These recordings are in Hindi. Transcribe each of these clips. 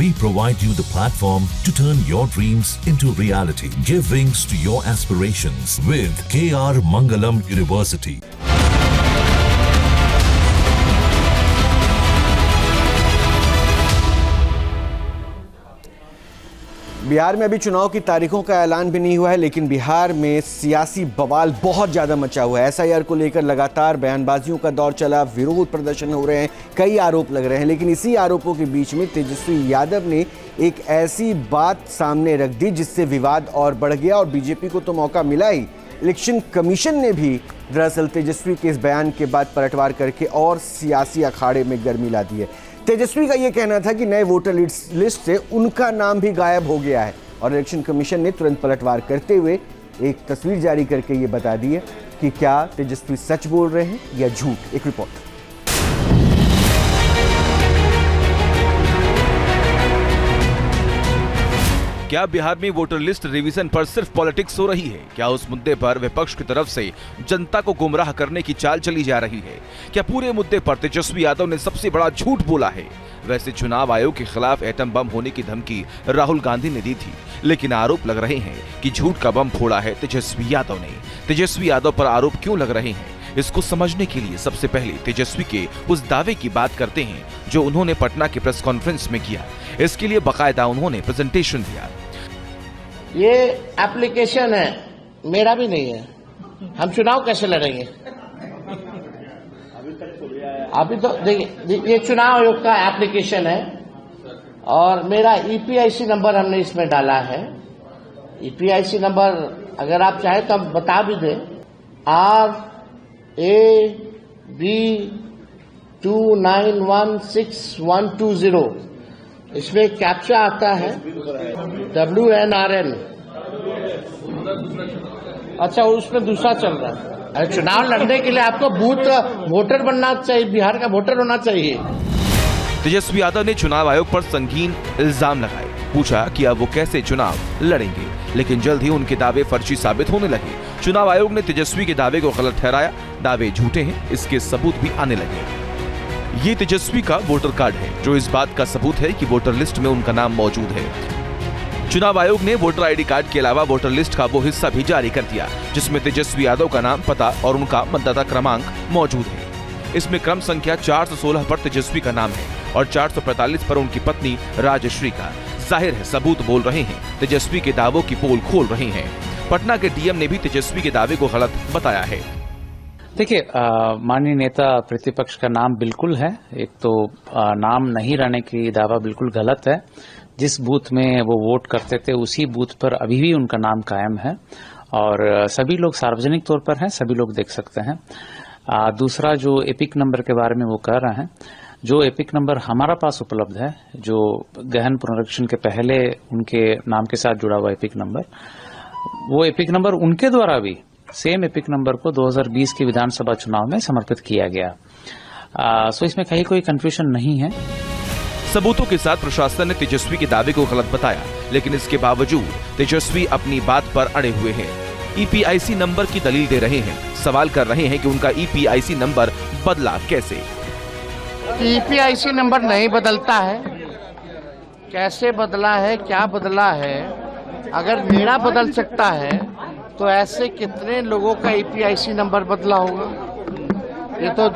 We provide you the platform to turn your dreams into reality. Give wings to your aspirations with KR Mangalam University. Bihar में अभी चुनाव की तारीखों का ऐलान भी नहीं हुआ है, लेकिन बिहार में सियासी बवाल बहुत ज़्यादा मचा हुआ है। एसआईआर को लेकर लगातार बयानबाजियों का दौर चला, विरोध प्रदर्शन हो रहे हैं, कई आरोप लग रहे हैं। लेकिन इसी आरोपों के बीच में तेजस्वी यादव ने एक ऐसी बात सामने रख दी जिससे विवाद और बढ़ गया और बीजेपी को तो मौका मिला ही, इलेक्शन कमीशन ने भी दरअसल तेजस्वी के इस बयान के बाद पलटवार करके और सियासी अखाड़े में गर्मी ला दी है। तेजस्वी का यह कहना था कि नए वोटर लिस्ट से उनका नाम भी गायब हो गया है और इलेक्शन कमीशन ने तुरंत पलटवार करते हुए एक तस्वीर जारी करके ये बता दी है कि क्या तेजस्वी सच बोल रहे हैं या झूठ। एक रिपोर्ट। क्या बिहार में वोटर लिस्ट रिवीजन पर सिर्फ पॉलिटिक्स हो रही है? क्या उस मुद्दे पर विपक्ष की तरफ से जनता को गुमराह करने की चाल चली जा रही है? क्या पूरे मुद्दे पर तेजस्वी यादव ने सबसे बड़ा झूठ बोला है? वैसे चुनाव आयोग के खिलाफ एटम बम होने की धमकी राहुल गांधी ने दी थी, लेकिन आरोप लग रहे हैं कि झूठ का बम फोड़ा है तेजस्वी यादव ने। तेजस्वी यादव पर आरोप क्यों लग रहे हैं, इसको समझने के लिए सबसे पहले तेजस्वी के उस दावे की बात करते हैं जो उन्होंने पटना के प्रेस कॉन्फ्रेंस में किया। इसके लिए बाकायदा उन्होंने प्रेजेंटेशन दिया। ये एप्लीकेशन है, मेरा भी नहीं है, हम चुनाव कैसे लड़ेंगे? अभी तो देखिए, ये चुनाव आयोग का एप्लीकेशन है और मेरा ईपीआईसी नंबर हमने इसमें डाला है। ईपीआईसी नंबर अगर आप चाहें तो हम बता भी दें, RAB29162120। इसमें कैप्चा आता है WNRN। अच्छा, उसमें दूसरा चल रहा है। चुनाव लड़ने के लिए आपको बूथ वोटर बनना चाहिए, बिहार का वोटर होना चाहिए। तेजस्वी यादव ने चुनाव आयोग पर संगीन इल्जाम लगाए, पूछा कि अब वो कैसे चुनाव लड़ेंगे, लेकिन जल्द ही उनके दावे फर्जी साबित होने लगे। चुनाव आयोग ने तेजस्वी के दावे को गलत ठहराया, दावे झूठे हैं, इसके सबूत भी आने लगे। ये तेजस्वी का वोटर कार्ड है जो इस बात का सबूत है कि वोटर लिस्ट में उनका नाम मौजूद है। चुनाव आयोग ने वोटर आईडी कार्ड के अलावा वोटर लिस्ट का वो हिस्सा भी जारी कर दिया जिसमें तेजस्वी यादव का नाम, पता और उनका मतदाता क्रमांक मौजूद है। इसमें क्रम संख्या 416 पर तेजस्वी का नाम है और 445 पर उनकी पत्नी राजश्री का। जाहिर है सबूत बोल रहे हैं, तेजस्वी के दावों की पोल खोल रहे हैं। पटना के डीएम ने भी तेजस्वी के दावे को गलत बताया है। देखिए, माननीय नेता प्रतिपक्ष का नाम बिल्कुल है। एक तो नाम नहीं रहने की दावा बिल्कुल गलत है। जिस बूथ में वो वोट करते थे उसी बूथ पर अभी भी उनका नाम कायम है और सभी लोग सार्वजनिक तौर पर हैं, सभी लोग देख सकते हैं। दूसरा, जो एपिक नंबर के बारे में वो कह रहे हैं, जो एपिक नंबर हमारा पास उपलब्ध है, जो गहन पुनरीक्षण के पहले उनके नाम के साथ जुड़ा हुआ एपिक नंबर, वो एपिक नंबर उनके द्वारा भी सेम एपिक नंबर को 2020 के विधानसभा चुनाव में समर्पित किया गया। सो इसमें कहीं कोई कंफ्यूजन नहीं है। सबूतों के साथ प्रशासन ने तेजस्वी के दावे को गलत बताया, लेकिन इसके बावजूद तेजस्वी अपनी बात पर अड़े हुए हैं। ईपीआईसी नंबर की दलील दे रहे हैं, सवाल कर रहे हैं कि उनका ईपीआईसी नंबर बदला कैसे। ईपीआईसी नंबर नहीं बदलता है, कैसे बदला है, क्या बदला है? अगर मेरा बदल सकता है तो ऐसे कितने लोगों का ईपीआईसी नंबर बदला होगा? ये तो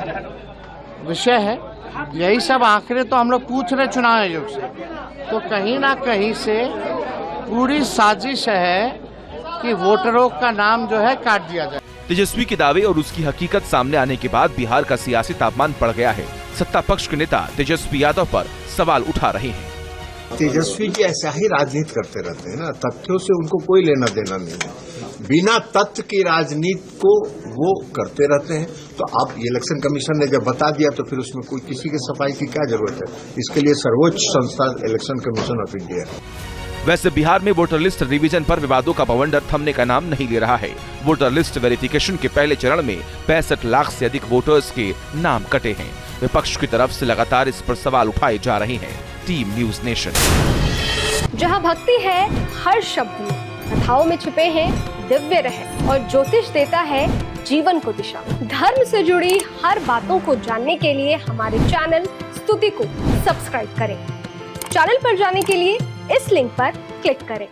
विषय है। यही सब आंकड़े तो हम लोग पूछ रहे चुनाव आयोग से, तो कहीं ना कहीं से पूरी साजिश है कि वोटरों का नाम जो है काट दिया जाए। तेजस्वी के दावे और उसकी हकीकत सामने आने के बाद बिहार का सियासी तापमान बढ़ गया है। सत्ता पक्ष के नेता तेजस्वी यादव पर सवाल उठा रहे हैं। तेजस्वी जी ऐसा ही राजनीति करते रहते हैं ना, तथ्यों से उनको कोई लेना देना नहीं है। बिना तथ्य की राजनीति को वो करते रहते हैं। तो अब इलेक्शन कमीशन ने जब बता दिया तो फिर उसमें कोई किसी के सफाई की क्या जरूरत है? इसके लिए सर्वोच्च संस्था इलेक्शन कमीशन ऑफ इंडिया है। वैसे बिहार में वोटर लिस्ट रिवीजन पर विवादों का बवंडर थमने का नाम नहीं ले रहा है। वोटर लिस्ट वेरिफिकेशन के पहले चरण में 65 लाख से अधिक वोटर्स के नाम कटे हैं। विपक्ष की तरफ से लगातार इस पर सवाल उठाए जा रहे हैं। Team news nation. जहां भक्ति है हर शब्द में, कथाओं में छुपे हैं दिव्य रहस्य और ज्योतिष देता है जीवन को दिशा। धर्म से जुड़ी हर बातों को जानने के लिए हमारे चैनल स्तुति को सब्सक्राइब करें। चैनल पर जाने के लिए इस लिंक पर क्लिक करें।